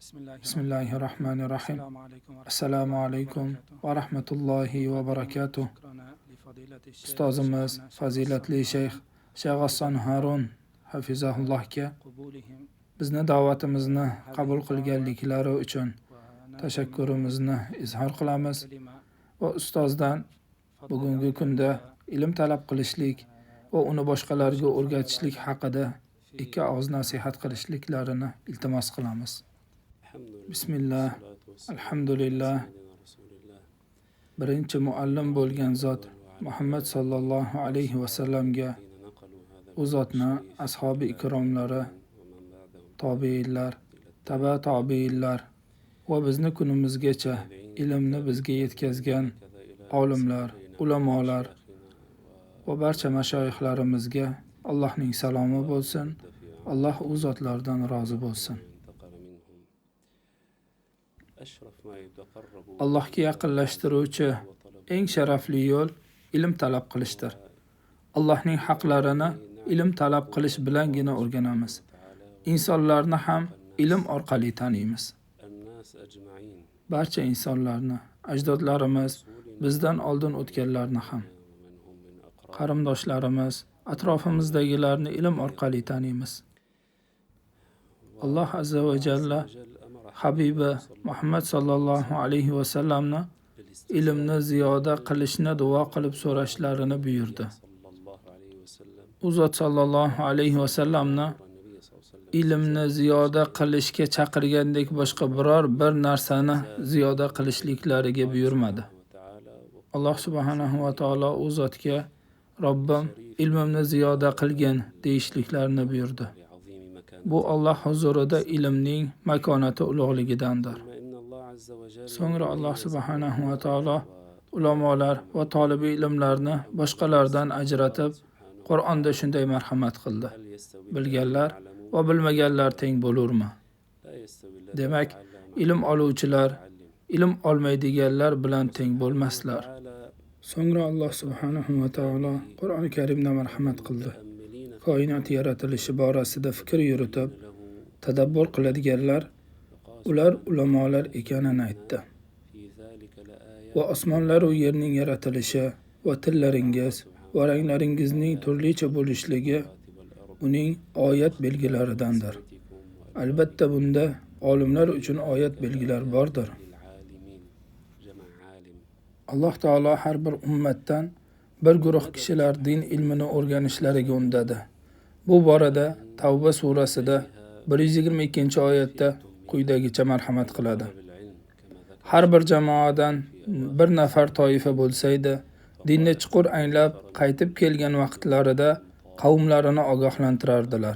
Bismillahirrahmanirrahim. Assalomu alaykum va rahmatullohi va barakatuh. Ustozimiz fazilatli shayx G'asson Harun hafizahullohga bizni da'vatimizni qabul qilganliklari uchun tashakkurimizni izhor qilamiz va ustozdan bugungi kunda ilm talab qilishlik va uni boshqalarga o'rgatishlik haqida ikki og'iz nasihat qilishliklarini iltimos qilamiz. Bismillah, alhamdulillah. Birinchi muallim bo'lgan zot Muhammad sallallohu alayhi va sallamga, u zotni ashabi ikromlari, tobiinlar, taba tobiinlar va bizni kunimizgacha ilmni bizga yetkazgan olimlar, ulamolar va barcha mashoyixlarimizga Allohning salomi bo'lsin. Alloh u zotlardan rozi bo'lsin. Allohga yaqinlashtiruvchi eng sharafli yo'l ilm talab qilishdir. Allohning haqlarini ilm talab qilish bilangina o'rganamiz. Insonlarni ham ilm orqali taniymiz. Barcha insonlarni, ajdodlarimiz, bizdan oldin o'tganlarni ham, qarindoshlarimiz, atrofimizdagilarni ilm orqali taniymiz. Alloh azza va jalla Habibi Muhammad sallallohu alayhi va sallamni ilmni ziyoda qilishni duo qilib so'rashlarini buyurdi. U zot sallallohu alayhi va sallamni ilmni ziyoda qilishga chaqirgandek boshqa biror bir narsani ziyoda qilishliklariga buyurmadi. Alloh subhanahu va taolo u zotga Robbim ilmimni ziyoda qilgin deyishliklarini buyurdi. Bu Alloh huzurida ilmning makonati ulug'ligidandir. So'ngra Alloh subhanahu va taolo ulamolar va tolibi ilmlarni boshqalardan ajratib, Qur'onda shunday marhamat qildi. Bilganlar va bilmaganlar teng bo'lurmi? Demak, ilm oluvchilar ilm olmaydiganlar bilan teng bo'lmaslar. So'ngra Alloh subhanahu va taolo Qur'oni Karimda marhamat qildi. Koinot yaratilishi borasida fikr yuritib, tadabbur qiladiganlar, ular ulamolar ekanini aytdi. Va osmonlar va yerning yaratilishi va tillaringiz va ranglaringizning turlicha bo'lishligi uning oyat belgilaridandir. Albatta bunda olimlar uchun oyat belgilar bordir. Alloh taolo har bir ummatdan bir guruh kishilar din ilmini o'rganishlariga undadi. Bu borada Tavba surasida 122-oyatda quyidagicha marhamat qiladi. Har bir jamoadan bir nafar toifa bo'lsaydi, dinni chuqur anglab qaytib kelgan vaqtlarida qavmlarini ogohlantirardilar.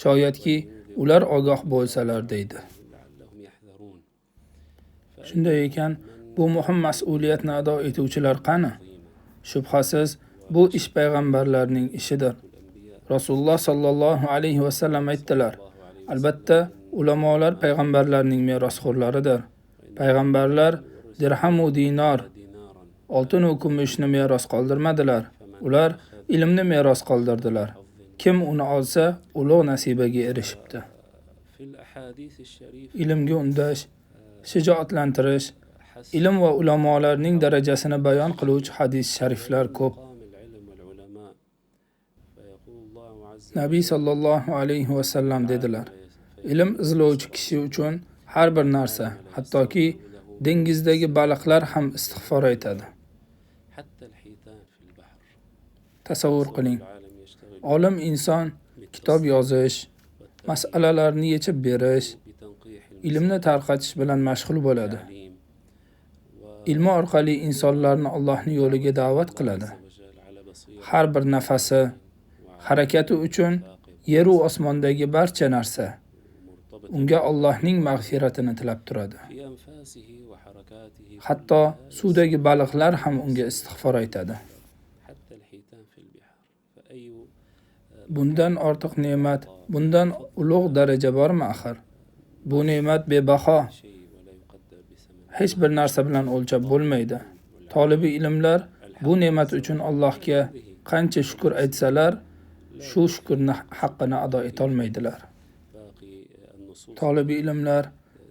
Shoyatki ular ogoh bo'lsalar deydi. Shunday ekan, bu muhim mas'uliyatni ado etuvchilar qani? Shubhasiz, bu ish payg'ambarlarning ishidir. Rasululloh sallallohu alayhi va sallam aytdilar: albatta, ulamolar payg'ambarlarning merosxo'rlaridir. Payg'ambarlar dirham va dinor, oltin va kumushni meros qoldirmadilar. Ular ilmni meros qoldirdilar. Kim uni olsa, ulug' nasibaga erishibdi. Ilmga undash, shijoatlantirish, ilm va ulamolarning darajasini bayon qiluvchi hadis shariflar ko'p. Nabiy sallallohu alayhi va sallam dedilar: ilm izlovchi kishi uchun har bir narsa, hattoki dengizdagi baliqlar ham istig'for aytadi. Tasavvur qiling. Olim inson kitob yozish, masalalarni yechib berish, ilmni tarqatish bilan mashg'ul bo'ladi. Ilm orqali insonlarni Allohning yo'liga da'vat qiladi. Har bir nafasi, harakati uchun yer va osmondagi barcha narsa unga Allohning mag'firatini tilab turadi. Hatto suvdagi baliqlar ham unga istig'for aytadi. Bundan ortiq ne'mat, bundan ulug' daraja bormi axir? Bu ne'mat bebaho. Hech bir narsa bilan o'lchab bo'lmaydi. Tolibi ilmlar bu ne'mat uchun Allohga qancha shukr aytsalar, shu shukrni haqqini ado eta olmaydilar. Tolibi ilmlar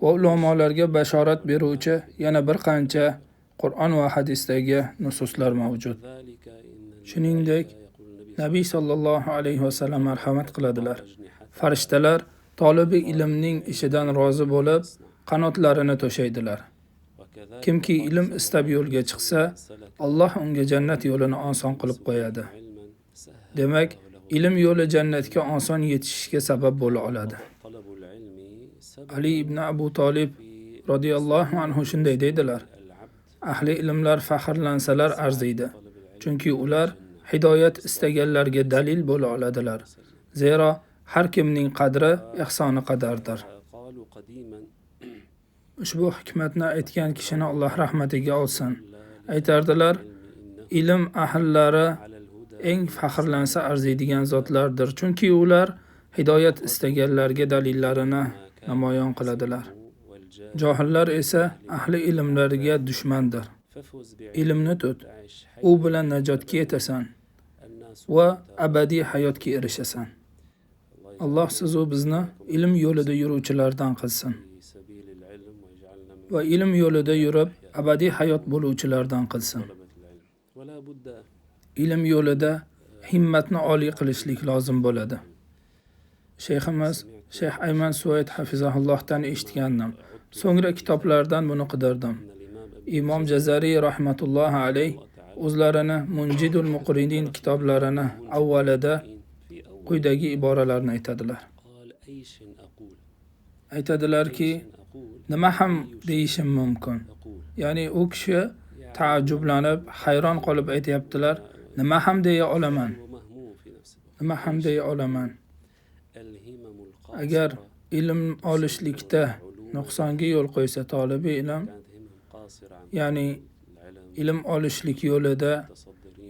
va ulamolarga bashorat beruvchi yana bir qancha Qur'on va hadisdagi nususlar mavjud. Shuningdek, Nabiy sallallohu alayhi vasallam marhamat qiladilar. Farishtalar tolibi ilmning ishidan rozi bo'lib, qanotlarini to'shaydilar. Kimki ilm istab yo'lga chiqsa, Alloh unga jannat yo'lini oson qilib qo'yadi. Demak, ilm yo'li jannatga oson yetishishga sabab bo'la oladi. Ali ibn Abu Talib radhiyallohu anhu shunday deydilar: Ahli ilmlar faxrlansalar arziydi, chunki ular hidoyat istaganlarga dalil bo'la oladilar. Zero har kimning qadri ihsoni qadardir. Ushbu hikmatni aytgan kishini Alloh rahmatiga olsin. Aytardilar: ilm ahllari eng faxrlansa arziydigan zotlardir, chunki ular hidoyat istaganlarga dalillarini namoyon qiladilar. Johillar esa ahli ilmlarga dushmandir. Ilmni tut, u bilan najotga yetasan va abadiy hayotga erishasan. Alloh siz va bizni ilm yo'lida yuruvchilardan qilsin va ilm yo'lida yurib abadiy hayot bo'luvchilardan qilsin. Ilm yo'lida himmatni oliy qilishlik lozim bo'ladi. Shayximiz Shayx Ayman Suvayd hafizahullohdan eshitgandim. So'ngra kitoblardan buni qidirdim. Imom Jazariy rahmatullohi alayh o'zlarini Munjidul Muqridin kitoblarini avvalida quyidagi iboralarni aytadilar. Aytadilarki, nima ham deyishim mumkin? Ya'ni u kishi taajjublanib, hayron qolib aytayaptilar, nima ham deya olaman? Nima ham deya olaman? Agar ilm olishlikda nuqsonga yo'l qo'ysa tolibi ilm, ya'ni ilm olishlik yo'lida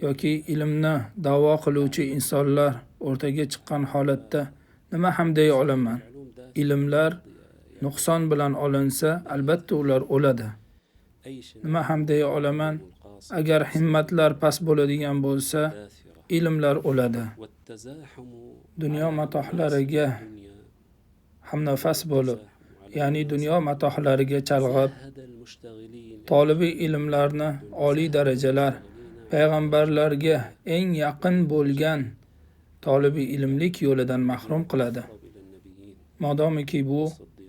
yoki ilmni da'vo qiluvchi insonlar o'rtaga chiqqan holatda nima ham deya olaman? Ilmlar nuqson bilan olinsa, albatta ular o'ladi. Nima ham deya olaman? Agar himmatlar past bo'ladigan bo'lsa, ilmlar o'ladi. Dunyo matohlariga hamnafas bo'lib, ya'ni dunyo matohlariga chalg'ib, tolibi ilmlarni oliy darajalar, payg'ambarlarga eng yaqin bo'lgan tolibi ilmlik yo'lidan mahrum qiladi. Modomiki bu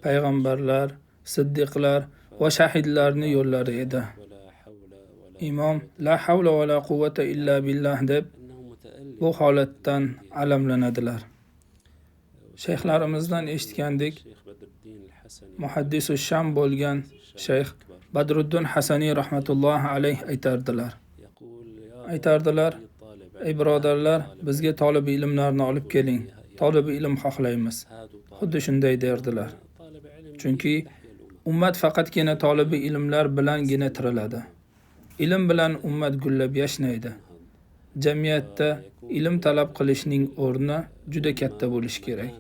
payg'ambarlar, siddiqlar va shahidlarning yo'llari edi. Imom la havla va la quvvata illa billah deb bu holatdan alamlanadilar. Shayxlarimizdan eshitgandik, muhaddis Sham bo'lgan Shayx Badruddin Hasaniy rahmatullohi alayh aytardilar. Ey birodarlar, bizga tolib ilmlarni olib keling. Tolib ilm xohlaymiz. Xuddi shunday derdilar. Chunki ummat faqatgina tolibi ilmlar bilangina tiriladi. Ilm bilan ummat gullab yashnaydi. Jamiyatda ilm talab qilishning o'rni juda katta bo'lishi kerak.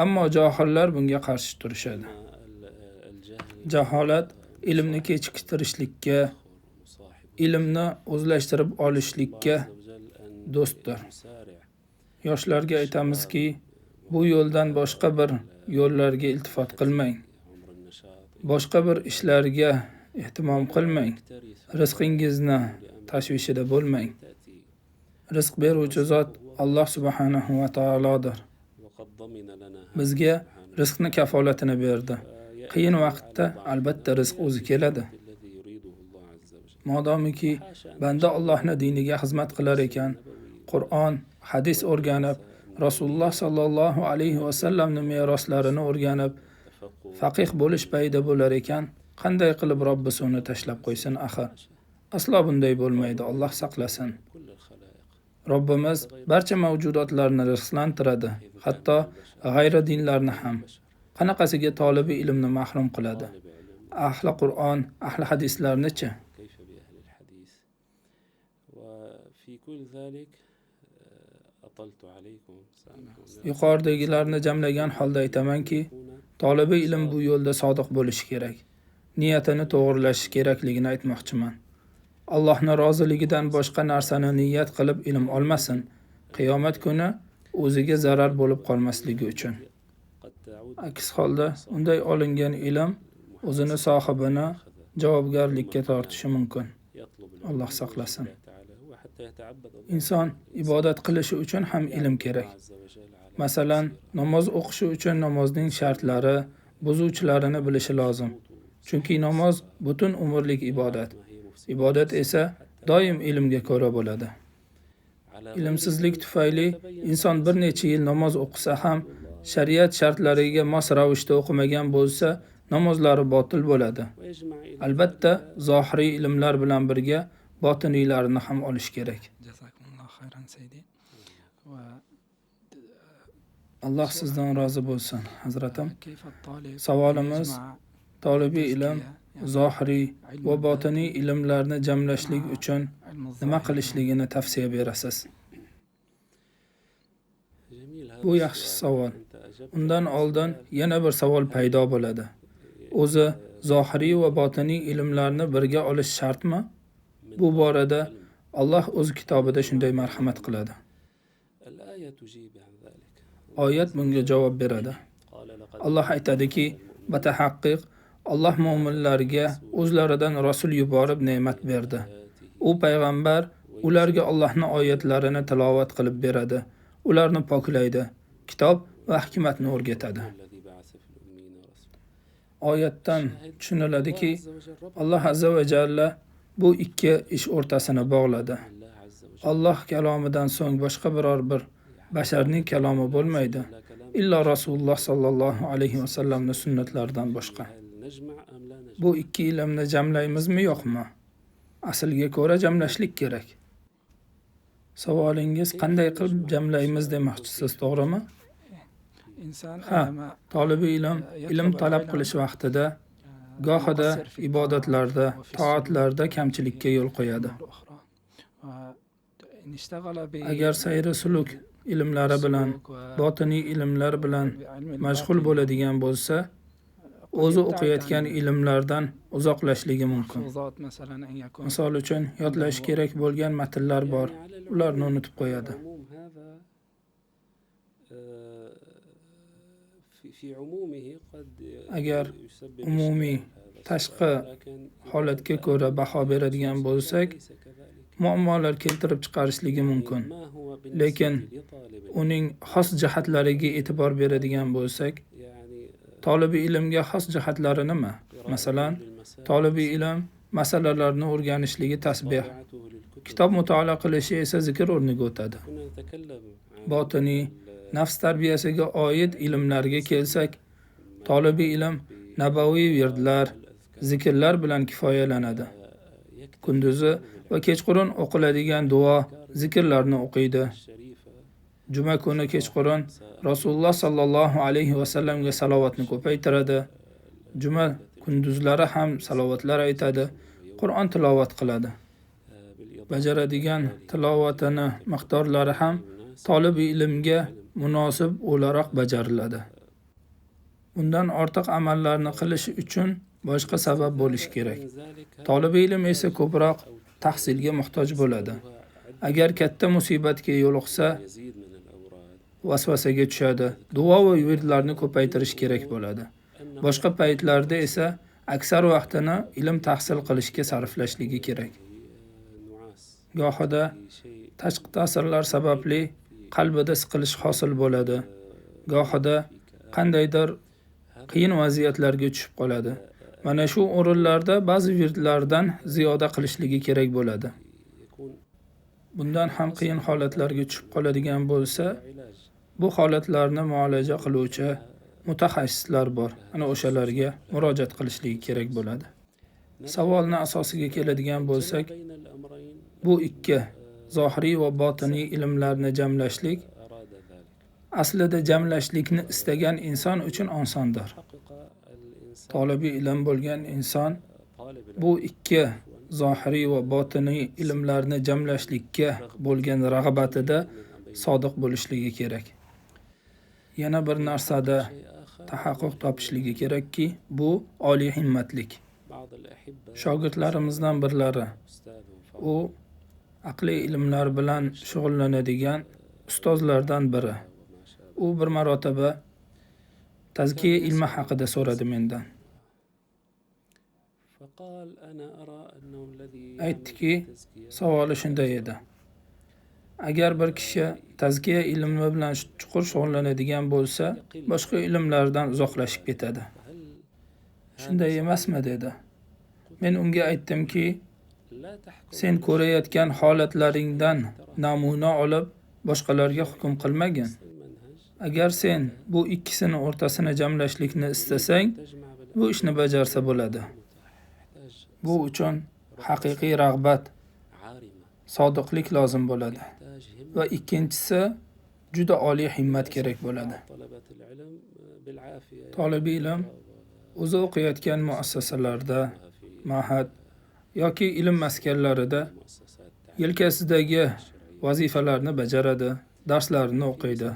Ammo johillar bunga qarshi turishadi. Jaholat ilmni kechiktirishlikka, ilmni o'zlashtirib olishlikka do'stdir. Yoshlarga aytamizki, bu yo'ldan boshqa bir yo'llarga iltifot qilmang. Boshqa bir ishlarga ehtimom qilmang. Rizqingizni tashvishida bo'lmang. Rizq beruvchi zot Alloh subhanahu va taolodir. Bizga rizqni kafolatini berdi. Qiyin vaqtda albatta rizq o'zi keladi. Modomiki banda Allohning diniga xizmat qilar ekan, Qur'on, hadis o'rganib, Rasululloh sallallohu alayhi va sallamning meroslarini o'rganib, faqih bo'lish payida bo'lar ekan, qanday qilib Robbisi uni tashlab qo'ysin axir? Aslo bunday bo'lmaydi, Alloh saqlasin. Robbimiz barcha mavjudotlarni rizqlantiradi, hatto g'ayri dinlarni ham. Qanaqasiga tolibi ilmni mahrum qiladi? Ahli Qur'on, ahli hadislarni-chi? Yuqoridagilarni jamlagan holda aytamanki, tolibi ilm bu yo'lda sodiq bo'lishi kerak. Niyatini to'g'rilashi kerakligini aytmoqchiman. Allohning roziligidan boshqa narsani niyat qilib ilm olmasin. Qiyomat kuni o'ziga zarar bo'lib qolmasligi uchun. Aks holda unday olingan ilm o'zini sohibini javobgarlikka tortishi mumkin. Alloh saqlasin. Inson ibodat qilishi uchun ham ilm kerak. Masalan, namoz o'qishi uchun namozning shartlari, buzuvchilarini bilishi lozim. Chunki namoz butun umrlik ibodat. Ibodat esa doim ilmga ko'ra bo'ladi. Ilmsizlik tufayli inson bir necha yil namoz o'qisa ham, shariat shartlariga mos ravishda o'qimagan bo'lsa, namozlari botil bo'ladi. Albatta, zohiriy ilmlar bilan birga botiniylarini ham olish kerak. Alloh sizdan rozi bo'lsin, Hazratim. Savolimiz: tolibiy ilm zohiriy va botiniy ilmlarni jamlashlik uchun nima qilishligini tavsiya berasiz? Bu yaxshi savol. Undan oldin yana bir savol paydo bo'ladi. O'zi zohiriy va botiniy ilmlarni birga olish shartmi? Bu borada Alloh o'z kitobida shunday marhamat qiladi. Oyat bunga javob beradi. Alloh aytadiki, batahaqqiq Alloh mu'minlarga o'zlaridan rasul yuborib ne'mat berdi. U payg'ambar ularga Allohning oyatlarini tilovat qilib beradi, ularni poklaydi, kitob va hikmatni o'rgatadi. Oyatdan tushuniladiki, Alloh azza va jalla bu ikki ish o'rtasini bog'ladi. Alloh kalomidan so'ng boshqa biror bir basharning kalomi bo'lmaydi, illo Rasululloh sallallohu alayhi va sallamning sunnatlaridan boshqa. Bu ikki ilmni jamlaymizmi yo'qmi? Asliga ko'ra jamlashlik kerak. Savolingiz qanday qilib jamlaymiz demoqchisiz, to'g'rimi? Tolibiy ilm talab qilish vaqtida gohida ibodatlarda, toatlarda kamchilikka yo'l qo'yadi. Agar sayri suluk ilmlari bilan, botiniy ilmlar bilan mashg'ul bo'ladigan bo'lsa, o'zi o'qiyotgan ilmlardan uzoqlashligi mumkin. Misol uchun, yodlash kerak bo'lgan matnlar bor, ularni unutib qo'yadi. Agar umumiy tashqi holatga ko'ra baho beradigan bo'lsak, muammolar keltirib chiqarishligi mumkin. Lekin uning xos jihatlariga e'tibor beradigan bo'lsak, tolibiy ilmga xos jihatlari nima? Masalan, tolibiy ilm masalalarni o'rganishligi tasbih, kitob mutolaa qilishi esa zikr o'rniga o'tadi. Botiniy nafs tarbiyasiga oid ilmlarga kelsak, tolibiy ilm nabaviy virdlar, zikrlar bilan kifoyalanadi. Kunduzi va kechqurun o'qiladigan duo, zikrlarni o'qiydi. Juma kuni kechqurun Rasululloh sallallohu alayhi va sallamga salovatni ko'paytiradi. Juma kunduzlari ham salovatlar aytadi, Qur'on tilovat qiladi. Bajaradigan tilovatini miqdorlari ham tolibiy ilmga munosib o'laroq bajariladi. Undan ortiq amallarni qilish uchun boshqa sabab bo'lishi kerak. Tolibiy ilm esa ko'proq tahsilga muhtoj bo'ladi. Agar katta musibatga yo'liqsa, vasvasaga tushadi. Duo va virdlarni ko'paytirish kerak bo'ladi. Boshqa paytlarda esa aksar vaqtini ilm tahsil qilishga sarflashligi kerak. Gohida tashqi ta'sirlar sababli qalbida siqilish hosil bo'ladi. Gohida qandaydir qiyin vaziyatlarga tushib qoladi. Mana shu o'rinlarda ba'zi virdlardan ziyoda qilishligi kerak bo'ladi. Bundan ham qiyin holatlarga tushib qoladigan bo'lsa, bu holatlarni muolaja qiluvchi mutaxassislar bor. Ana o'shalarga murojaat qilishligi kerak bo'ladi. Savolning asosiga keladigan bo'lsak, bu ikki zohiriy va botiniy ilmlarni jamlashlik aslida jamlashlikni istagan inson uchun osondir. Tolibiy ilm bo'lgan inson bu ikki zohiriy va botiniy ilmlarni jamlashlikka bo'lgan rag'batida sodiq bo'lishligi kerak. Yana bir narsada tahaqquq topishligi kerakki, bu oliy himmatlik. Shogirdlarimizdan birlari, u aqliy ilmlar bilan shug'ullanadigan ustozlardan biri. U bir marotaba tazkiya ilmi haqida so'radi mendan. Aytdiki, savoli shunday edi. Agar bir kishi tazkiya ilmi bilan chuqur shug'ullanadigan bo'lsa, boshqa ilmlardan uzoqlashib ketadi. Shunday emasmi dedi. Men unga aytdimki, sen ko'rayotgan holatlaringdan namuna olib, boshqalarga hukm qilmagin. Agar sen bu ikkisini o'rtasini jamlashlikni istasang, bu ishni bajarsa bo'ladi. Bu uchun haqiqiy rag'bat, sodiqlik lozim bo'ladi. Va ikkinchisi, juda oliy himmat kerak bo'ladi. Talab ilm o'zi o'qiyotgan muassasalarda, ma'had yoki ilm maskanlarida yelkasidagi vazifalarni bajaradi, darslarini o'qiydi.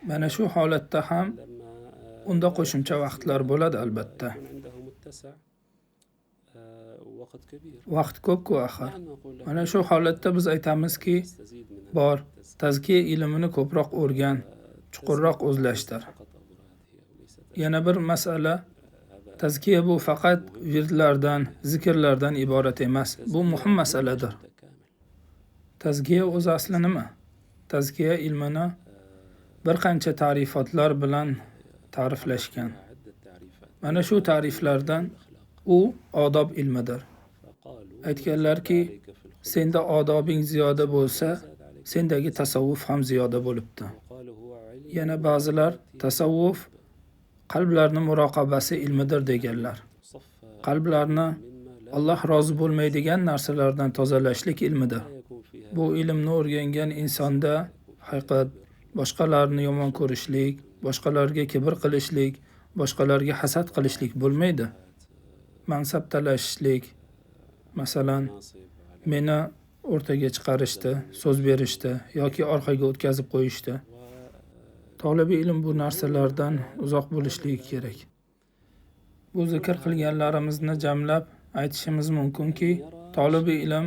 Mana shu holatda ham unda qo'shimcha vaqtlar bo'ladi albatta. Vaqt ko'p-ku axir. Mana shu holatda biz aytamizki, bor, tazkiya ilmini ko'proq o'rgan, chuqurroq o'zlashtir. Yana bir masala, tazkiya bu faqat virdlardan, zikrlardan iborat emas. Bu muhim masaladir. Tazkiya o'z asli nima? Tazkiya ilmini bir qancha ta'rifotlar bilan ta'riflashgan. Mana shu ta'riflardan u odob ilmidir. Aytganlarki, senda odobing ziyoda bo'lsa, sendagi tasavvuf ham ziyoda bo'libdi. Yana ba'zilar tasavvuf qalblarni muroqabasi ilmidir deganlar. Qalblarni Alloh rozi bo'lmaydigan narsalardan tozalashlik ilmidir. Bu ilmni o'rgangan insonda haqiqat, boshqalarni yomon ko'rishlik, boshqalarga kibr qilishlik, boshqalarga hasad qilishlik bo'lmaydi. Mansab talashishlik, masalan, meni o'rtaga chiqarishdi, so'z berishdi yoki orqaga o'tkazib qo'yishdi. Tolibi ilm bu narsalardan uzoq bo'lishligi kerak. Bu zikr qilganlarimizni jamlab aytishimiz mumkinki, tolibi ilm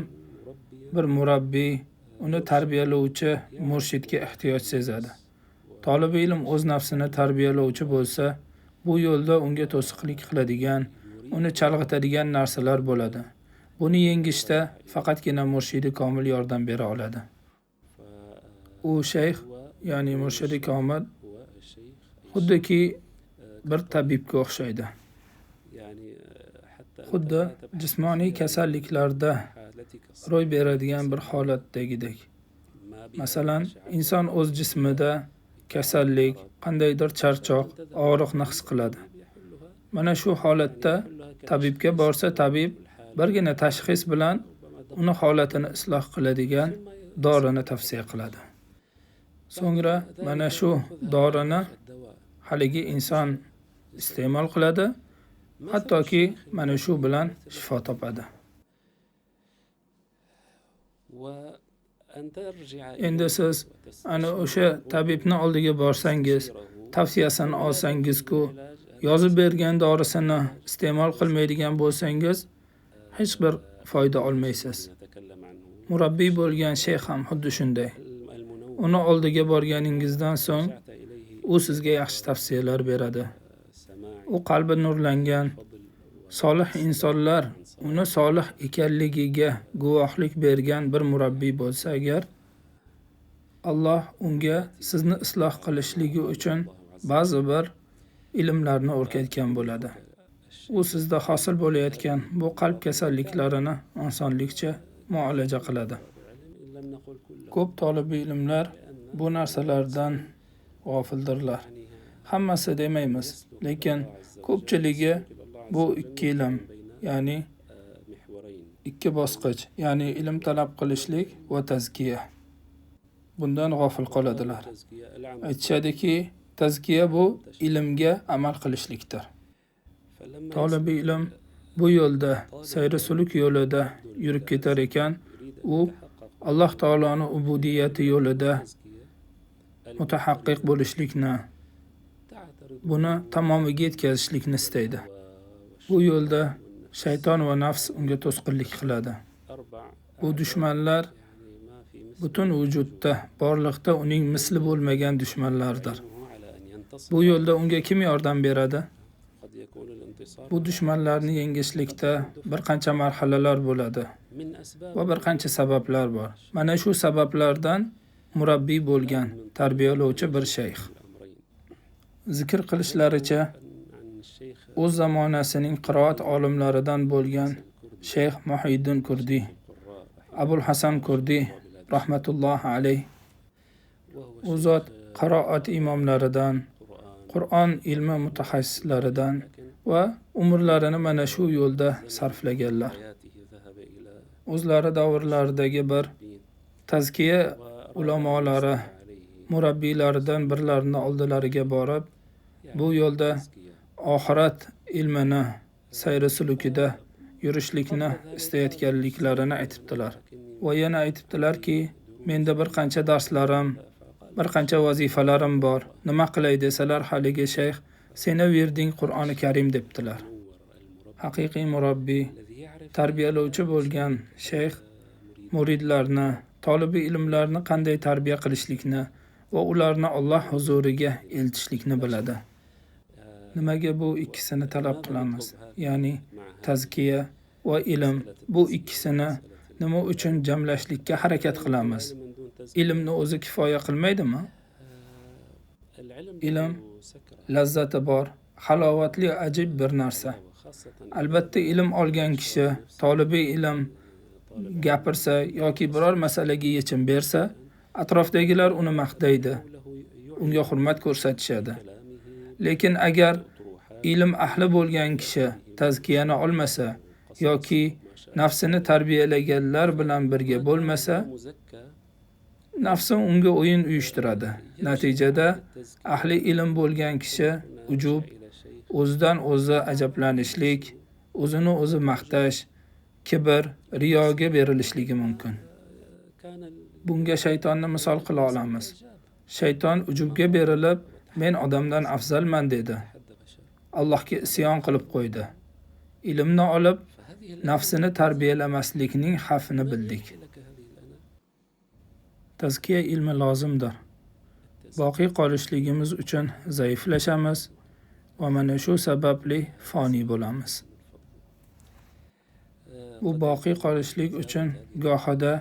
bir murabbiy, uni tarbiyalovchi murshidga ehtiyoj sezadi. Tolibi ilm o'z nafsini tarbiyalovchi bo'lsa, bu yo'lda unga to'siqlik qiladigan, uni chalg'itadigan narsalar bo'ladi. Buni yengishda faqatgina murshidi komil yordam bera oladi. U shayx, ya'ni murshidi komil, xuddiki bir tabibga o'xshaydi. Xuddi jismoniy kasalliklarda ro'y beradigan bir holatdagidek. Masalan, inson o'z jismida kasallik, qandaydir charchoq, og'riqni his qiladi. Mana shu holatda tabibga borsa, tabib birgina tashxis bilan uni holatini isloh qiladigan dorini tavsiya qiladi. So'ngra mana shu dorini haligi inson iste'mol qiladi, hattoki mana shu bilan shifo topadi. Endi siz ana o'sha tabibni oldiga borsangiz, tavsiyasini olsangiz-ku, yozib bergan dorisini iste'mol qilmaydigan bo'lsangiz, hech bir foyda olmaysiz. Murabbiy bo'lgan shayx ham xuddi shunday. Uni oldiga borganingizdan so'ng, u sizga yaxshi tavsiyalar beradi. U qalbi nurlangan, solih insonlar uni solih ekanligiga guvohlik bergan bir murabbiy bo'lsa agar, Alloh unga sizni isloh qilishligi uchun ba'zi bir ilmlarni o'rgatgan bo'ladi. U sizda hosil bo'layotgan bu qalb kasalliklarini osonlikcha muolaja qiladi. Ko'p tolibiy ilmlar bu narsalardan g'ofildirlar. Hammasi demaymiz, lekin ko'pchiligi bu ikki ilm, ya'ni ikki bosqich, ya'ni ilm talab qilishlik va tazkiya. Bundan g'ofil qoladilar. Aytishadiki, tazkiya bu ilmga amal qilishlikdir. Tolibi ilm bu yo'lda, sayri suluk yo'lida yurib ketar ekan, u Alloh taoloning ubudiyati yo'lida mutahaqqiq bo'lishlikni, buni tamomiga yetkazishlikni istaydi. Bu yo'lda shayton va nafs unga to'sqinlik qiladi. Bu dushmanlar butun vujudda, borliqda uning misli bo'lmagan dushmanlardir. Bu yo'lda unga kim yordam beradi? Bu dushmanlarni yengishlikda bir qancha marhalalar bo'ladi va bir qancha sabablar bor. Mana shu sabablardan murabbiy bo'lgan, tarbiyalovchi bir shayx. Zikr qilishlaricha, o'z zamonasining qiroat olimlaridan bo'lgan Shayx Muhiddin Kurdi, Abul Hasan Kurdi rahmatullohi alayh, u zot qiroat imomlaridan, Qur'on ilmi mutaxassislaridan va umrlarini mana shu yo'lda sarflaganlar. O'zlari davrlaridagi bir tazkiya ulamolari, murabbiylaridan birlarini oldilariga borib, bu yo'lda oxirat ilmini, sayri sulukida yurishlikni istayotganliklarini aytibdilar. Va yana aytibdilarki, menda bir qancha darslarim, bir qancha vazifalarim bor. Nima qilay desalar, haligi shayx, seni virding Qur'oni Karim debdilar. Haqiqiy murabbiy, tarbiyalovchi bo'lgan shayx muridlarni, tolibi ilmlarni qanday tarbiya qilishlikni va ularni Alloh huzuriga eltishlikni biladi. Nimaga bu ikkisini talab qilamiz? Ya'ni tazkiya va ilm, bu ikkisini nima uchun jamlashlikka harakat qilamiz? Ilmni o'zi kifoya qilmaydimi? Ilm lazzati bor, halovatli ajib bir narsa. Albatta ilm olgan kishi, tolibi ilm gapirsa yoki biror masalaga yechim bersa, atrofdagilar uni maqtaydi, unga hurmat ko'rsatishadi. Lekin agar ilm ahli bo'lgan kishi tazkiyani olmasa yoki nafsini tarbiyalaganlar bilan birga bo'lmasa, nafsi unga o'yin uyushtiradi. Natijada ahli ilm bo'lgan kishi ujub, o'zidan o'zi ajablanishlik, o'zini o'zi maqtash, kibr, riyoga berilishligi mumkin. Bunga shaytonni misol qila olamiz. Shayton ujubga berilib, men odamdan afzalman dedi. Allohga isyon qilib qo'ydi. Ilmni olib, nafsini tarbiyalamaslikning xavfini bildik. Tazkiya ilmi lozimdir. Boqiy qolishligimiz uchun zaiflashamiz va mana shu sababli foniy bo'lamiz. Bu boqiy qolishlik uchun gohida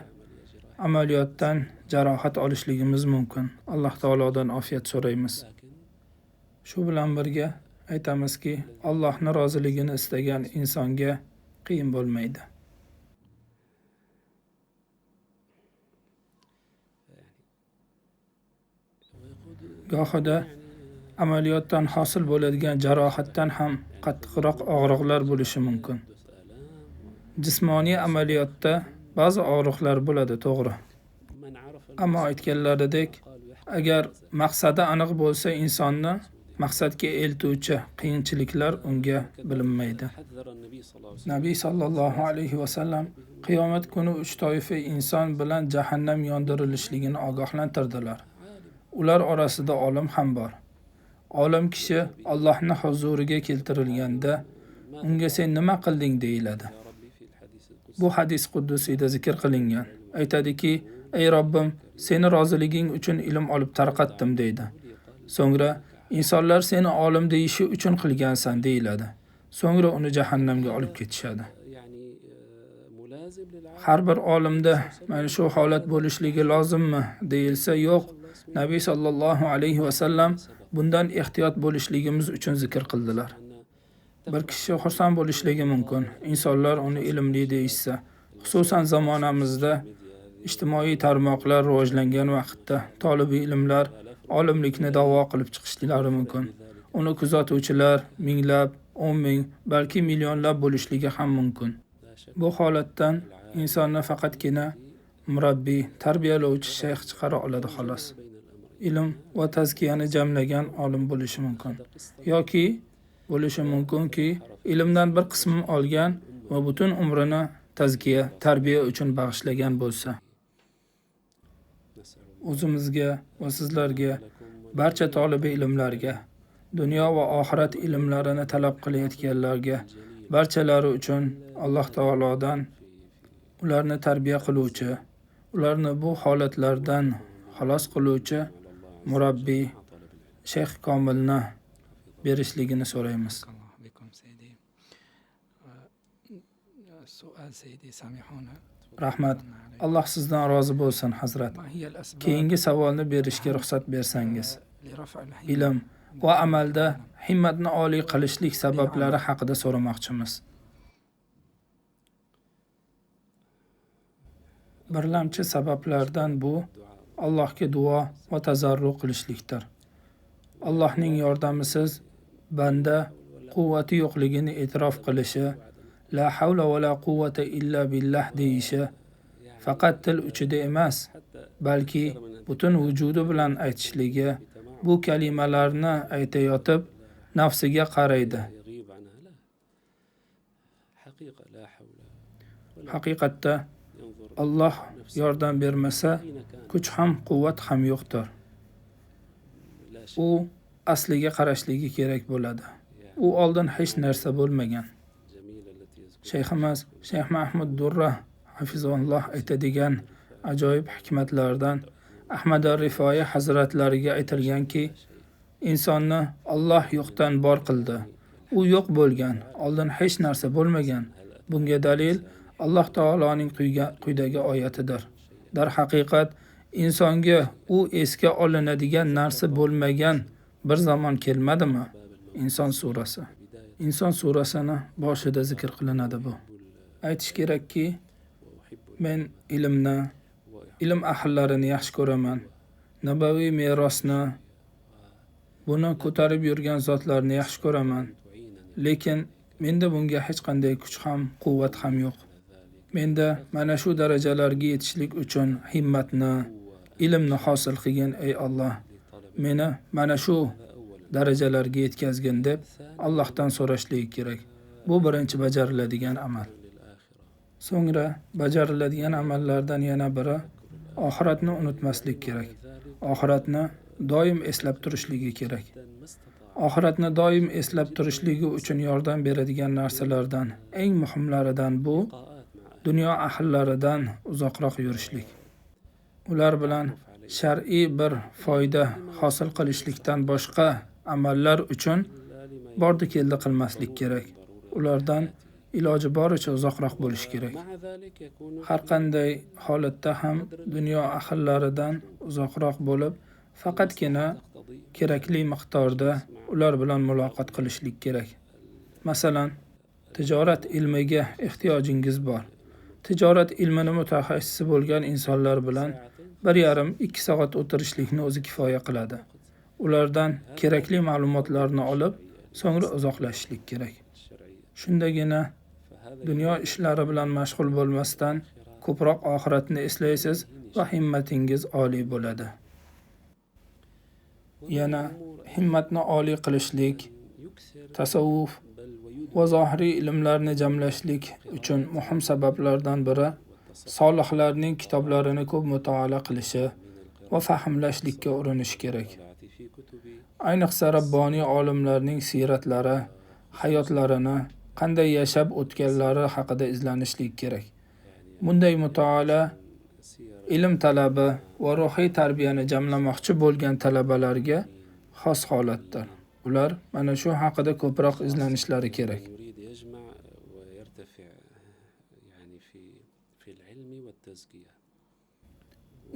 amaliyotdan jarohat olishligimiz mumkin. Alloh taolodan ofiyat so'raymiz. Shu bilan birga aytamizki, Allohning roziligini istagan insonga qiyin bo'lmaydi. Gohida amaliyotdan hosil bo'ladigan jarohatdan ham qattiqroq og'riqlar bo'lishi mumkin. Jismoniy amaliyotda ba'zi og'riqlar bo'ladi, to'g'ri. Ammo aytganlaridek, agar maqsadi aniq bo'lsa insonni, maqsadga eltuvchi qiyinchiliklar unga bilinmaydi. Nabiy sallallohu alayhi va sallam qiyomat kuni 3 toifa inson bilan jahannam yondirilishligini ogohlantirdilar. Ular orasida olim ham bor. Olim kishi Allohning huzuriga keltirilganda unga sen nima qilding deyiladi. Bu hadis quddusiyda zikr qilingan. Aytadiki, ey Robbim, seni roziliging uchun ilm olib tarqatdim deydi. So'ngra insonlar seni olim deyishi uchun qilgansan deyiladi. So'ngra uni jahannamga olib ketishadi. Har bir olimda mana shu holat bo'lishligi lozimmi deyilsa, yo'q. Nabiy sallallohu alayhi va sallam bundan ehtiyot bo'lishligimiz uchun zikr qildilar. Bir kishi xursand bo'lishligi mumkin, insonlar uni ilmli deyishsa, xususan zamonamizda ijtimoiy tarmoqlar rivojlangan vaqtda tolibi ilmlar olimlikni da'vo qilib chiqishlari mumkin. Uni kuzatuvchilar minglab, 10 ming, balki millionlab bo'lishligi ham mumkin. Bu holatdan insonni faqatgina murabbiy, tarbiyalovchi shayx chiqara oladi xolos. Ilm va tazkiyani jamlagan olim bo'lishi mumkin. Yoki bo'lishi mumkinki, ilmdan bir qismini olgan va butun umrini tazkiya, tarbiya uchun bag'ishlagan bo'lsa. O'zimizga va sizlarga, barcha tolibi ilmlarga, dunyo va oxirat ilmlarini talab qilayotganlarga, barchalari uchun Alloh taolodan ularni tarbiya qiluvchi, ularni bu holatlardan xalos qiluvchi murabbiy, Shayx Komilni berishligini so'raymiz. Rahmat. Alloh sizdan rozi bo'lsin, Hazrat. Keyingi savolni berishga ruxsat bersangiz. Ilm va amalda himmatni oliy qilishlik sabablari haqida so'ramoqchimiz. Birlamchi sabablardan bu Allohga duo va tazarru qilishlikdir. Allohning yordamisiz banda quvvati yo'qligini e'tirof qilishi, la havla va la quvvata illa billah deyishi faqat til uchida emas, balki butun vujudi bilan aytishligi, bu kalimalarni aytayotib nafsiga qaraydi. Haqiqatda Alloh yordam bermasa, kuch ham, quvvat ham yo'qdir. U asliga qarashligi kerak bo'ladi. U oldin hech narsa bo'lmagan. Shayximiz Shayx Mahmud Durra hafizahulloh aytadigan ajoyib hikmatlardan Ahmad ar-Rifoyi hazratlariga aytilganki, insonni Alloh yo'qdan bor qildi. U yo'q bo'lgan, oldin hech narsa bo'lmagan. Bunga dalil Alloh taoloning quyidagi oyatidir. Dar haqiqat insonga u esga olinadigan narsa bo'lmagan bir zamon kelmadimi? Inson surasi. Inson surasini boshida zikr qilinadi bu. Aytish kerakki, men ilmni, ilm ahllarini yaxshi ko'raman. Nabaviy merosni, buni ko'tarib yurgan zotlarni yaxshi ko'raman. Lekin menda bunga hech qanday kuch ham, quvvat ham yo'q. Menda mana shu darajalarga yetishlik uchun himmatni, ilmni hosil qilgin ey Alloh. Meni mana shu darajalarga yetkazgin deb Allohdan so'rashlik kerak. Bu birinchi bajariladigan amal. So'ngra bajariladigan amallardan yana biri oxiratni unutmaslik kerak. Oxiratni doim eslab turishligi kerak. Oxiratni doim eslab turishligi uchun yordam beradigan narsalardan eng muhimlaridan bu dunyo ahllaridan uzoqroq yurishlik. Ular bilan shar'iy bir foyda hosil qilishlikdan boshqa amallar uchun bordi keldi qilmaslik kerak. Ulardan iloji boricha uzoqroq bo'lish kerak. Har qanday holatda ham dunyo ahllaridan uzoqroq bo'lib, faqatgina kerakli miqdorda ular bilan muloqot qilishlik kerak. Masalan, tijorat ilmiga ehtiyojingiz bor. Tijorat ilmini mutaxassisi bo'lgan insonlar bilan 1,5-2 soat o'tirishlikni o'zi kifoya qiladi. Ulardan kerakli ma'lumotlarni olib, so'ngra uzoqlashishlik kerak. Shundagina dunyo ishlari bilan mashg'ul bo'lmasdan ko'proq oxiratni eslaysiz va himmatingiz oliy bo'ladi. Yana himmatni oliy qilishlik, tasavvuf va zohiriy ilmlarni jamlashlik uchun muhim sabablardan biri solihlarning kitoblarini ko'p mutolaa qilishi va fahmlashlikka urinish kerak. Ayniqsa Rabboniy olimlarning siratlari, hayotlarini, qanday yashab o'tganlari haqida izlanishlik kerak. Bunday mutolaa ilm talabi va ruhiy tarbiyani jamlamoqchi bo'lgan talabalarga xos holatdir. Ular mana shu haqida ko'proq izlanishlari kerak.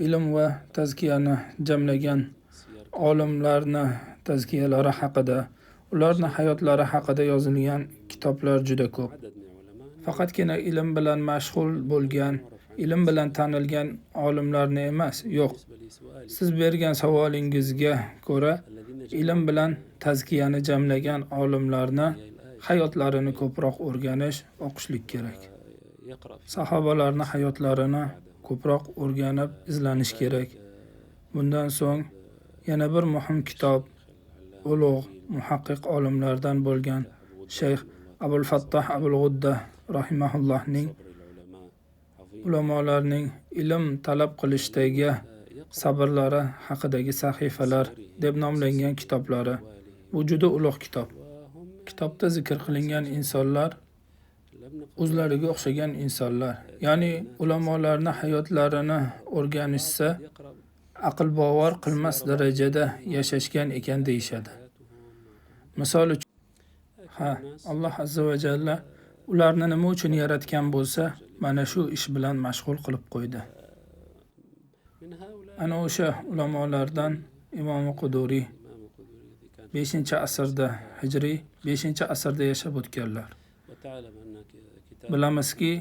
Ilm va tazkiyani jamlagan olimlarni tazkiyalari haqida, ularning hayotlari haqida yozilgan kitoblar juda ko'p. Faqatgina ilm bilan mashg'ul bo'lgan, ilm bilan tanilgan olimlarni emas, yo'q. Siz bergan savolingizga ko'ra, ilm bilan tazkiyani jamlagan olimlarni hayotlarini ko'proq o'rganish, o'qishlik kerak. Sahobalarning hayotlarini ko'proq o'rganib, izlanish kerak. Bundan so'ng yana bir muhim kitob ulug' muhaqqiq olimlardan bo'lgan Shayx Abul Fattoh Abul G'udda rahimahullohning ulamolarning ilm talab qilishdagi sabrlari haqidagi sahifalar deb nomlangan kitoblari. Bu juda ulug' kitob. Kitobda zikr qilingan insonlar o'zlariga o'xshagan insonlar. Ya'ni ulamolarning hayotlarini o'rganishsa, aql bovar qilmas darajada yashashgan ekan deyishadi. Misol uchun, Alloh azza va jalla ularni nima uchun yaratgan bo'lsa, mana shu ish bilan mashg'ul qilib qo'ydi. Ana o'sha ulamolardan Imom Quduriy 5-asrda hijriy 5-asrda yashab o'tganlar. Bilamizki,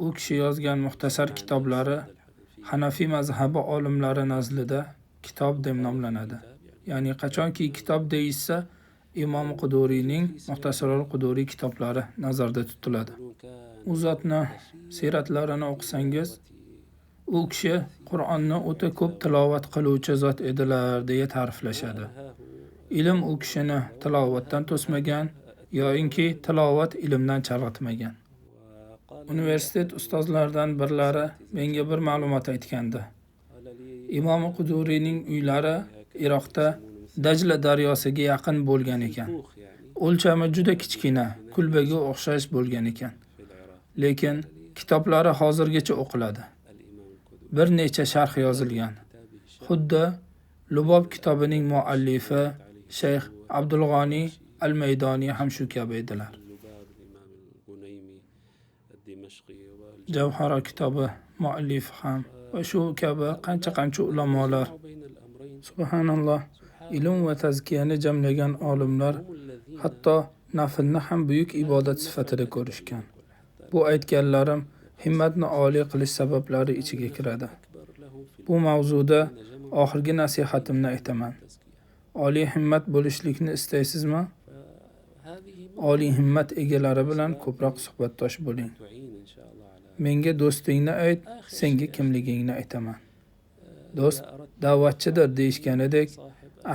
u kishi yozgan muxtasar kitoblari Hanafiy mazhabi olimlari nazdida kitob deb nomlanadi. Ya'ni qachonki kitob deyilsa, Imom Quduriyning Muxtasarul Quduriy kitoblari nazarda tutiladi. U zotni siratlarini o'qisangiz, u kishi Qur'onni o'ta ko'p tilovat qiluvchi zot edilar deya ta'riflashadi. Ilm u kishini tilovatdan to'smagan yoinki tilovat ilmdan chalg'itmagan. Universitet ustozlaridan birlari menga bir ma'lumot aytgandi. Imom Quduriyning uylari Iroqda Dajla daryosiga yaqin bo'lgan ekan. O'lchami juda kichkina, kulbaga o'xshash bo'lgan ekan. Lekin kitoblari hozirgacha o'qiladi. Bir necha sharh yozilgan. Xuddi Lubob kitobining muallifi Shayx Abdulg'oniy al-Maydoniy ham shu kabi edilar. Javhara kitobi muallifi ham va shu kabi qancha ulamolar. Subhanalloh, ilm va tazkiyani jamlagan olimlar hatto naflni ham buyuk ibodat sifatida ko'rishgan. Bu aytganlarim himmatni oliy qilish sabablari ichiga kiradi. Bu mavzuda oxirgi nasihatimni aytaman. Oliy himmat bo'lishlikni istaysizmi? Oliy himmat egalari bilan ko'proq suhbatdosh bo'ling. Menga do'stingni ayt, senga kimligingni aytaman. Do'st da'vatchidir deyishganidek,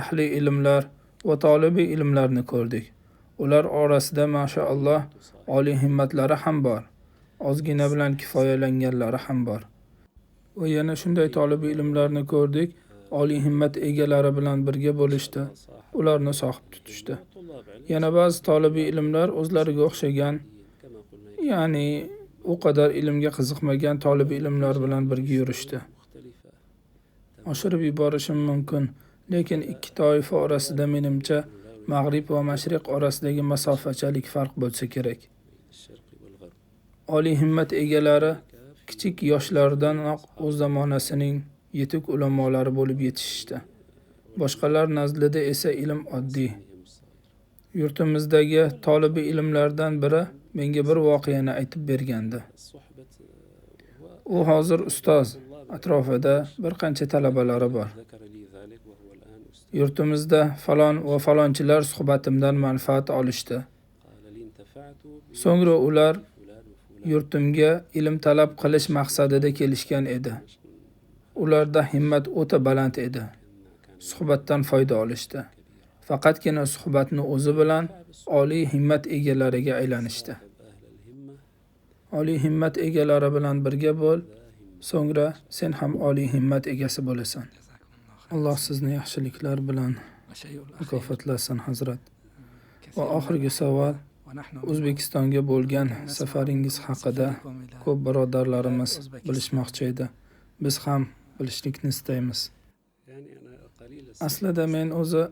ahli ilmlar va tolibi ilmlarni ko'rdik. Ular orasida mashaalloh oliy himmatlari ham bor. Ozgina bilan kifoyalanganlari ham bor. Va yana shunday tolibi ilmlarni ko'rdik, oliy himmat egalari bilan birga bo'lishdi, ularni sohib tutishdi. Yana ba'zi tolibi ilmlar o'zlariga o'xshagan, ya'ni u qadar ilmga qiziqmagan tolibi ilmlar bilan birga yurishdi. Oshirib yuborishim mumkin, lekin ikki toifa orasida menimcha Mag'rib va Mashriq orasidagi masofachalik farq bo'lsa kerak. Oliy himmat egalari kichik yoshlardanoq o'z zamonasining yetuk ulamolari bo'lib yetishishdi. Boshqalar nazdida esa ilm oddiy. Yurtimizdagi tolibi ilmlardan biri menga bir voqeani aytib bergandi. U hozir ustoz, atrofida bir qancha talabalari bor. Yurtimizda falon va falonchilar suhbatimdan manfaat olishdi. So'ngra ular yurtimga ilm talab qilish maqsadida kelishgan edi. Ularda himmat o'ta baland edi. Suhbatdan foyda olishdi. Faqatgina suhbatni o'zi bilan oliy himmat egalariga aylanishdi. Oliy himmat egalari bilan birga bo'l, so'ngra sen ham oliy himmat egasi bo'lasan. Alloh sizni yaxshiliklar bilan mukofotlasin, Hazrat. Va oxirgi savol, O'zbekistonga bo'lgan safaringiz haqida ko'p birodarlarimiz bilishmoqchi edi. Biz ham bilishlikni istaymiz. Aslida men o'zi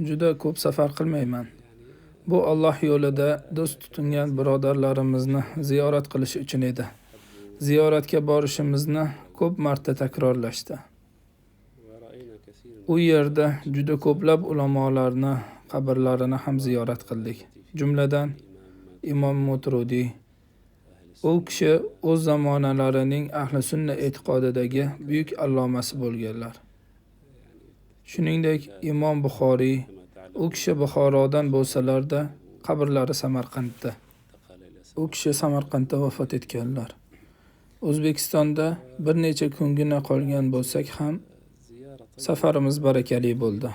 juda ko'p safar qilmayman. Bu Alloh yo'lida do'st tutingan birodarlarimizni ziyorat qilish uchun edi. Ziyoratga borishimizni ko'p marta takrorlashdi. U yerda juda ko'plab ulamolarni qabrlarini ham ziyorat qildik. Jumladan Imom Muturodiy. U kishi o'z zamonalarining ahli sunna e'tiqodidagi buyuk allomasi bo'lganlar. Shuningdek, Imom Buxoriy, u kishi Buxorodan bo'lsalarda, qabrlari Samarqandda. U kishi Samarqandda vafot etganlar. O'zbekistonda bir necha kungina qolgan bo'lsak ham, safarimiz barakali bo'ldi.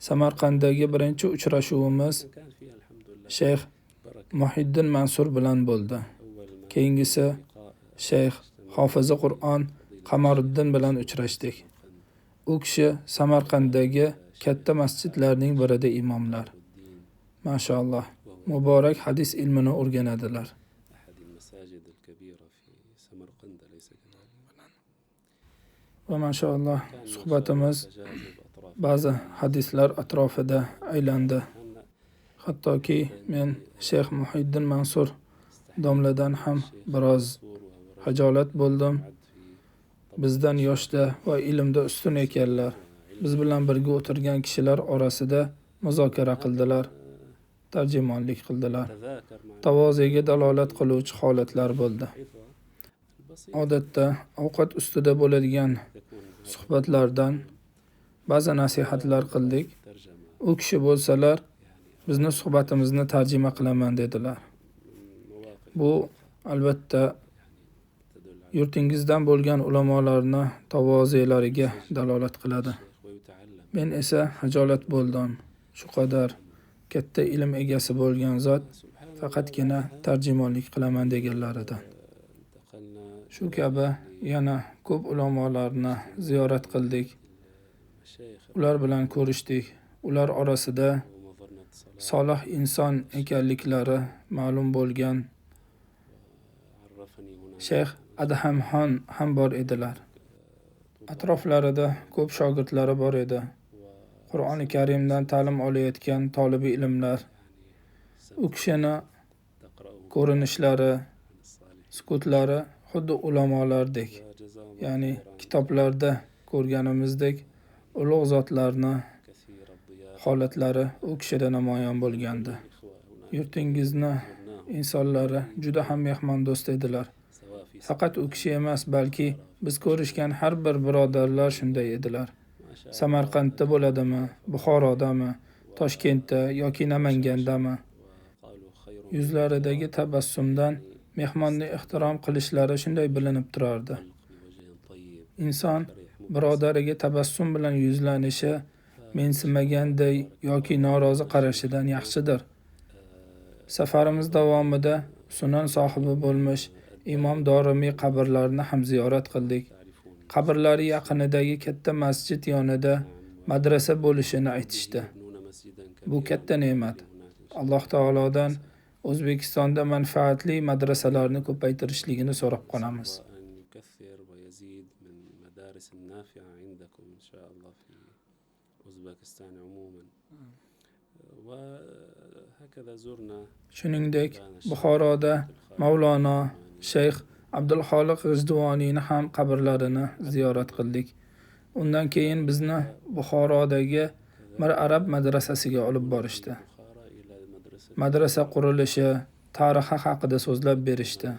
Samarqanddagi birinchi uchrashuvimiz Shayx Muhiddin Mansur bilan bo'ldi. Keyingisi Shayx Hofizi Qur'on Qamariddin bilan uchrashdik. U kishi Samarqanddagi katta masjidlarning birida imomlar. Mashaalloh, muborak hadis ilmini o'rganadilar. Va mashaalloh suhbatimiz ba'zi hadislar atrofida aylandi. Hattoki men Shayx Muhiddin Mansur domladan ham biroz hajolat bo'ldim. Bizdan yoshda va ilmda ustun ekanlar. Biz bilan birga o'tirgan kishilar orasida muzokara qildilar, tarjimonlik qildilar. Tavoziga dalolat qiluvchi holatlar bo'ldi. Odatda ovqat ustida bo'ladigan suhbatlardan ba'zi nasihatlar qildik. U kishi bo'lsalar, bizni suhbatimizni tarjima qilaman dedilar. Bu albatta yurtingizdan bo'lgan ulamolarni tavozilariga dalolat qiladi. Men esa hajolat bo'ldim. Shu qadar katta ilm egasi bo'lgan zot faqatgina tarjimonlik qilaman deganlaridan. Shu kabi yana ko'p ulamolarni ziyorat qildik. Ular bilan ko'rishdik. Ular orasida solih inson ekanliklari ma'lum bo'lgan Shayx Adhamxon ham bor edilar. Atroflarida ko'p shogirdlari bor edi. Qur'oni Karimdan ta'lim olayotgan tolibi ilmlar. U kishini ko'rinishlari, sukutlari xuddi ulamolardek, ya'ni kitoblarda ko'rganimizdek ulug' zotlarni holatlari u kishida namoyon bo'lgandi. Yurtingizni insonlari juda ham mehmondo'st edilar. Faqat u kishi emas, balki biz ko'rishgan har bir birodarlar shunday edilar. Samarqandda bo'ladimi, Buxorodami, Toshkentda yoki Namangandami, yuzlaridagi tabassumdan mehmonni ehtirom qilishlari shunday bilinib turardi. Inson birodariga tabassum bilan yuzlanishi mensimaganday yoki norozi qarashidan yaxshidir. Safarimiz davomida sunan sohibi bo'lmish Imom Dorimiy qabrlarini ham ziyorat qildik. Qabrlari yaqinidagi katta masjid yonida madrasa bo'lishini aytishdi. Bu katta ne'mat. Alloh taolodan O'zbekistonda manfaatli madrasalarni ko'paytirishligini so'rab qolamiz. Shuningdek, Buxoroda Mavlono Shayx Abdulxoliq G'ijduvoniyni ham qabrlarini ziyorat qildik. Undan keyin bizni Buxorodagi Mir Arab madrasasiga olib borishdi. Madrasa qurilishi, tarixi haqida so'zlab berishdi.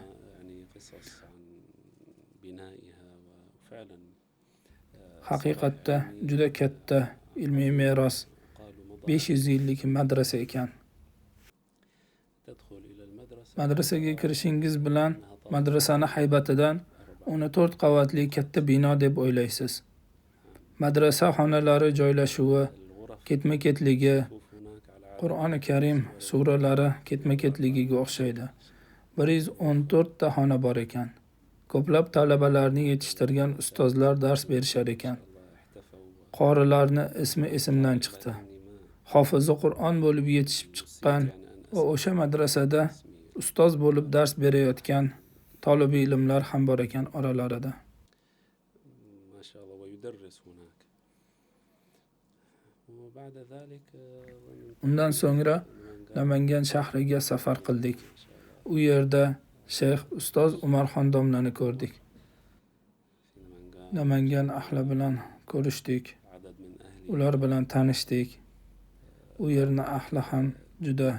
Haqiqatda juda katta ilmiy meros, 500 yillik madrasa ekan. Madrasaga kirishingiz bilan madrasani haybatidan uni 4 qavatli katta bino deb o'ylaysiz. Madrasa xonalari joylashuvi, ketma-ketligi, Qur'oni Karim suralari ketma-ketligiga o'xshaydi. 114 ta xona bor ekan. Ko'plab talabalarni yetishtirgan ustozlar dars berishar ekan. Qorilarni ismi esimdan chiqdi. Hofizi Qur'on bo'lib yetishib chiqqan va o'sha madrasada ustoz bo'lib dars berayotgan tolibi ilmlar ham bor ekan oralarida. Undan so'ngra Namangan shahriga safar qildik. U yerda Shayx Ustoz Umarxon domlani ko'rdik. Namangan ahli bilan ko'rishdik. Ular bilan tanishdik. U yerning ahli ham juda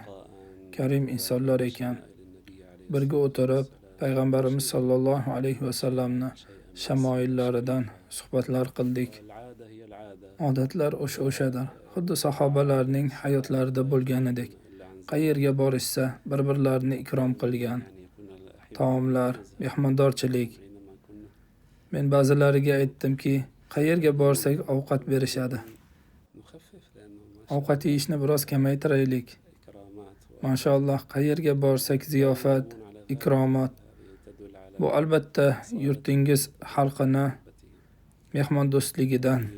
karim insonlar ekan. Birga o'tirib, payg'ambarimiz sollallohu alayhi va sallamni shamoillaridan suhbatlar qildik. Odatlar o'shadir. Xuddi sahobalarning hayotlarida bo'lganidek. Qayerga borishsa, bir-birlarini ikrom qilgan. Taomlar, mehmondorchilik. Men ba'zilariga aytdimki, qayerga borsak ovqat berishadi. Ovqat yeyishni biroz kamaytiraylik. Mashaalloh, qayerga borsak ziyofat, ikromat. Bu albatta yurtingiz xalqini mehmondo'stligidan.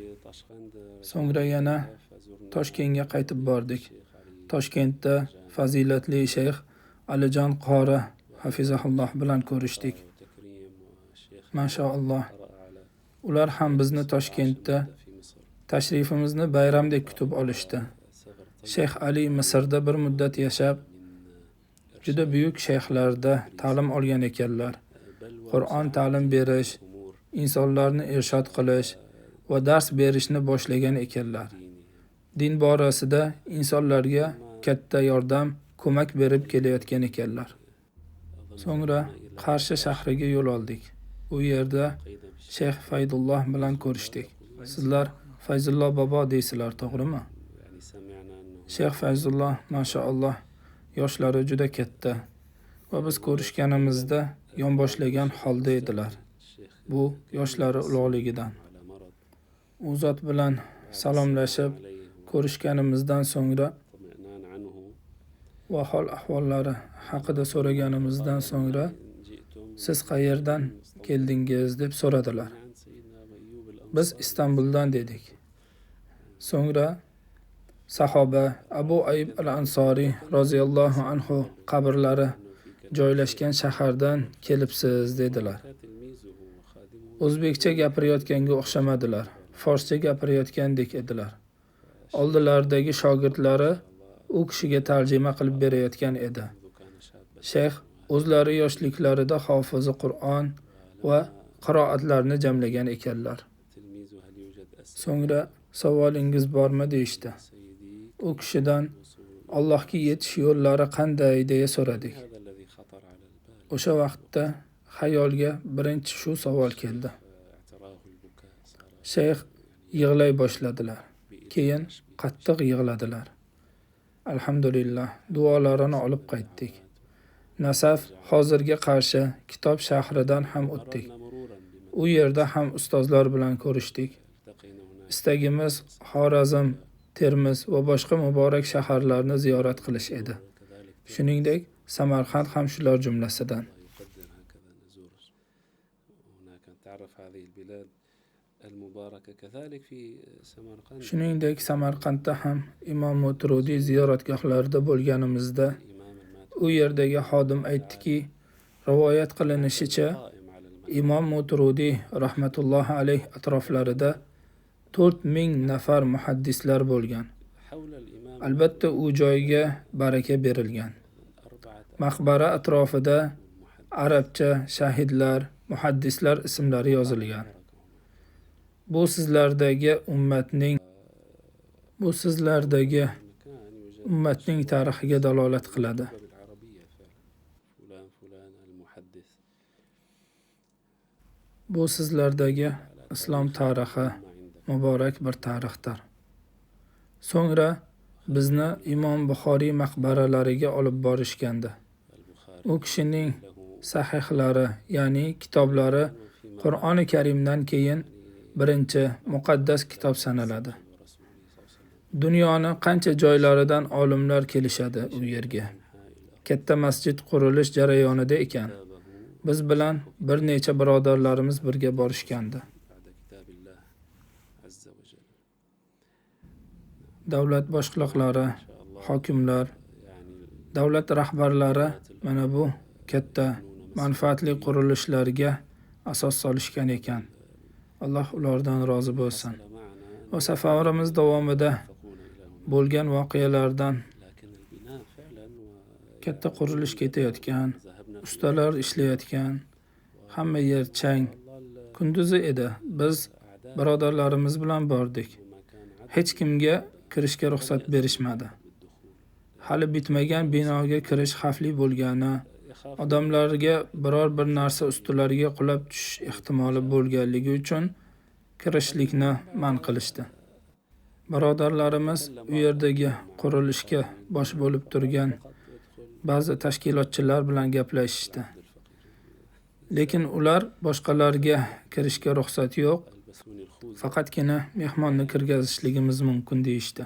So'ngra yana Toshkentga qaytib bordik. Toshkentda fazilatli shayx Alijon qori hafizahulloh bilan ko'rishdik. Mashaalloh, Ular ham bizni Toshkentda tashrifimizni bayramdek kutib olishdi. Shayx Ali Misrda bir muddat yashab, juda buyuk shayxlarda ta'lim olgan ekanlar. Qur'on ta'lim berish, insonlarni irshod qilish va dars berishni boshlagan ekanlar. Din borasida insonlarga katta yordam, ko'mak berib kelayotgan ekanlar. So'ngra Qarshi shahriga yo'l oldik. U yerda Shayx Faydulloh bilan ko'rishdik. Sizlar Fayzulloh bobo deysizlar, to'g'rimi? Shayx Fayzulloh, mashaalloh, yoshlari juda katta va biz ko'rishganimizda yonboshlagan holda edilar. Bu yoshlari ulug'ligidan. U zot bilan salomlashib, ko'rishganimizdan so'ngra va hol ahvollari haqida so'raganimizdan so'ngra siz qayerdan keldingiz deb so'radilar. Biz Istanbuldan dedik. So'ngra sahoba Abu Ayyub al-Ansori roziyallohu anhu qabrlari joylashgan shahardan kelibsiz dedilar. O'zbekcha gapirayotganga o'xshamadilar. Forscha gapirayotgandek edilar. Oldilaridagi shogirdlari u kishiga tarjima qilib berayotgan edi. Shayx o'zlari yoshliklarida hofizi Qur'on va qiroatlarni jamlagan ekanlar. So'ngra savolingiz bormi deyishdi. U kishidan Allohga yetish yo'llari qanday deya so'radik. O'sha vaqtda xayolga birinchi shu savol keldi. Shayx yig'lay boshladilar. Keyin qattiq yig'ladilar. Alhamdulillah, duolarini olib qaytdik. Nasaf hozirga qarshi Kitob shahridan ham o'tdik. U yerda ham ustozlar bilan ko'rishdik. Istagimiz Xorazm, Termiz va boshqa muborak shaharlarni ziyorat qilish edi. Shuningdek, Samarqand ham shular jumlasidan. Shuningdek, Samarqandda ham Imom Mutrudiy ziyoratgohlarida bo'lganimizda u yerdagi xodim aytdiki, rivoyat qilinishicha, Imom Mutrudiy rahmatullohi alayh atroflarida 4000 nafar muhaddislar bo'lgan. Albatta u joyga baraka berilgan. Maqbara atrofida arabcha shahidlar, muhaddislar ismlari yozilgan. Bu sizlardagi ummatning tarixiga dalolat qiladi. Bu sizlardagi islom tarixi muborak bir tarixdir. So'ngra bizni Imom Buxoriy maqbaralariga olib borishgandi. U kishining sahihlari, ya'ni kitoblari Qur'oni Karimdan keyin birinchi muqaddas kitob sanaladi. Dunyoning qancha joylaridan olimlar kelishadi u yerga. Katta masjid qurilish jarayonida ekan. Biz bilan bir necha birodarlarimiz birga borishgandi. Davlat boshliqlari, hokimlar, davlat rahbarlari mana bu katta manfaatli qurilishlarga asos solishgan ekan. Alloh ulardan rozi bo'lsin. Va safarimiz davomida bo'lgan voqealardan katta qurilish ketayotgan, ustalar ishlayotgan, hamma yer chang. Kunduzi edi. Biz birodarlarimiz bilan bordik. Hech kimga kirishga ruxsat berishmadi. Hali bitmagan binoga kirish xavfli bo'lgani, odamlarga biror bir narsa ustilariga qulab tushish ehtimoli bo'lganligi uchun kirishlikni man qilishdi. Birodarlarimiz u yerdagi qurilishga bosh bo'lib turgan ba'zi tashkilotchilar bilan gaplashishdi. Lekin ular boshqalarga kirishga ruxsat yo'q, faqatgina mehmonni kirgazishligimiz mumkin deyishdi.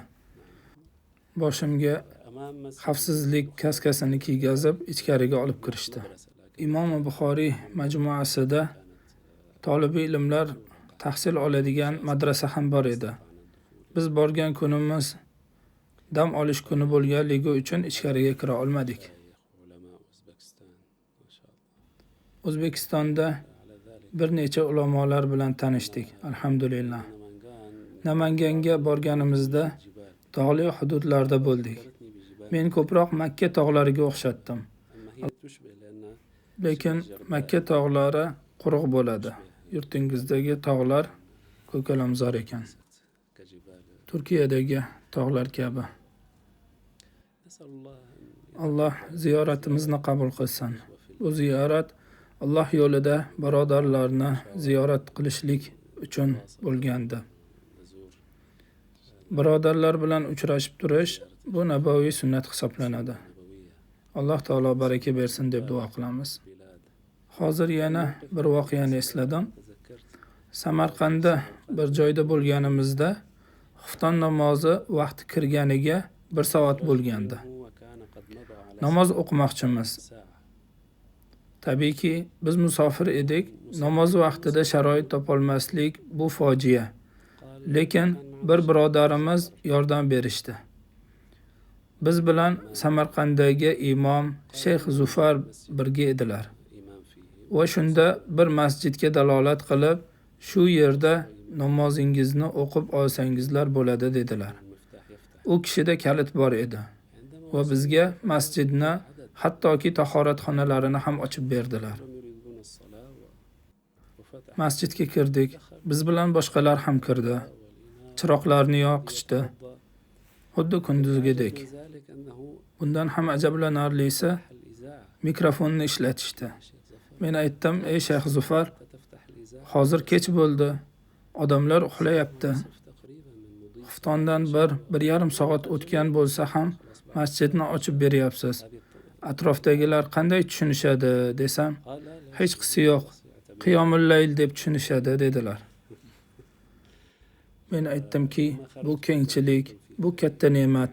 Boshimga xavfsizlik kaskasini kiygazib ichkariga olib kirishdi. Imom Buxoriy majmuasida tolibi ilmlar tahsil oladigan madrasa ham bor edi. Biz borgan kunimiz dam olish kuni bo'lganligi uchun ichkariga kira olmadik. O'zbekistonda bir necha ulamolar bilan tanishdik, alhamdulillah. Namanganga borganimizda tog'li hududlarda bo'ldik. Men ko'proq Makka tog'lariga o'xshatdim. Lekin Makka tog'lari quruq bo'ladi. Yurtingizdagi tog'lar ko'kalamzor ekan. Turkiyadagi tog'lar kabi. Alloh ziyoratimizni qabul qilsin. Bu ziyorat Alloh yo'lida birodarlarni ziyorat qilishlik uchun bo'lgandi. Birodarlar bilan uchrashib turish bu nabaviy sunnat hisoblanadi. Alloh taolo baraka bersin deb duo qilamiz. Hozir yana bir voqeani esladim. Samarqandda bir joyda bo'lganimizda xufton namozi vaqti kirganiga 1 soat bo'lgandi. Namoz o'qimoqchimiz. Tabiiyki, biz musofir edik. Namoz vaqtida sharoit topolmaslik bu fojia. Lekin bir birodarimiz yordam berishdi. Biz bilan Samarqanddagi imom Shayx Zufar birga edilar. Va shunda bir masjidga dalolat qilib, shu yerda namozingizni o'qib olsangizlar bo'ladi dedilar. U kishida kalit bor edi. Va bizga masjidni, hattoki tahoratxonalarini ham ochib berdilar. Masjidga kirdik. Biz bilan boshqalar ham kirdi. Chiroqlarni yoqishdi. Xuddi kunduzgidek. Bundan ham ajablanarlisi, mikrofonni ishlatishdi. Men aytdim: "Ey Shayx Zufar, hozir kech bo'ldi. Odamlar uxlayapti. Xuftondan 1,5 soat o'tgan bo'lsa ham masjidni ochib beryapsiz. Atrofdagilar qanday tushunishadi?" desam, "Hech qisi yo'q. Qiyomul layl deb tushunishadi" dedilar. Men aytdimki, bu kengchilik, bu katta ne'mat.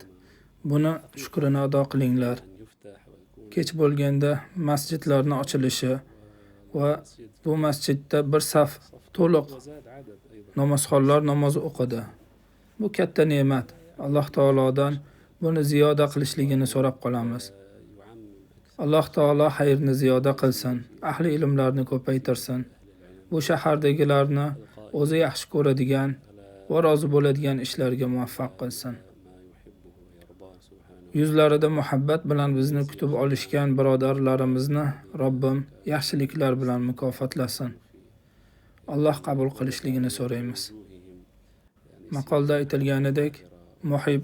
Buni shukrini ado qilinglar. Kech bo'lganda masjidlarning ochilishi va bu masjidda bir saf to'liq namozxonlar namoz o'qidi. Bu katta ne'mat. Alloh taolodan buni ziyoda qilishligini so'rab qolamiz. Alloh taolo xayrni ziyoda qilsin, ahli ilmlarni ko'paytirsin. Bu shahardagilarni o'zi yaxshi ko'radigan va rozi bo'ladigan ishlarga muvaffaq qilsin. Yuzlarida muhabbat bilan bizni kutib olishgan birodarlarimizni Robbim yaxshiliklar bilan mukofotlasin. Alloh qabul qilishligini so'raymiz. Maqolda aytilganidek, muhib,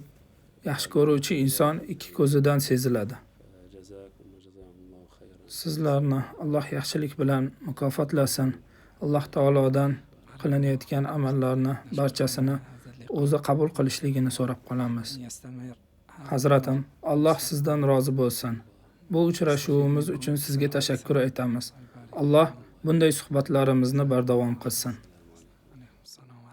yaxshi ko'ruvchi inson ikki ko'zidan seziladi. Sizlarni Alloh yaxshilik bilan mukofotlasin. Alloh taolodan qilinayotgan amallarni barchasini o'zi qabul qilishligini so'rab qolamiz. Hazratim, Alloh sizdan rozi bo'lsin. Bu uchrashuvimiz uchun sizga tashakkur aytamiz. Alloh bunday suhbatlarimizni bardavom qilsin.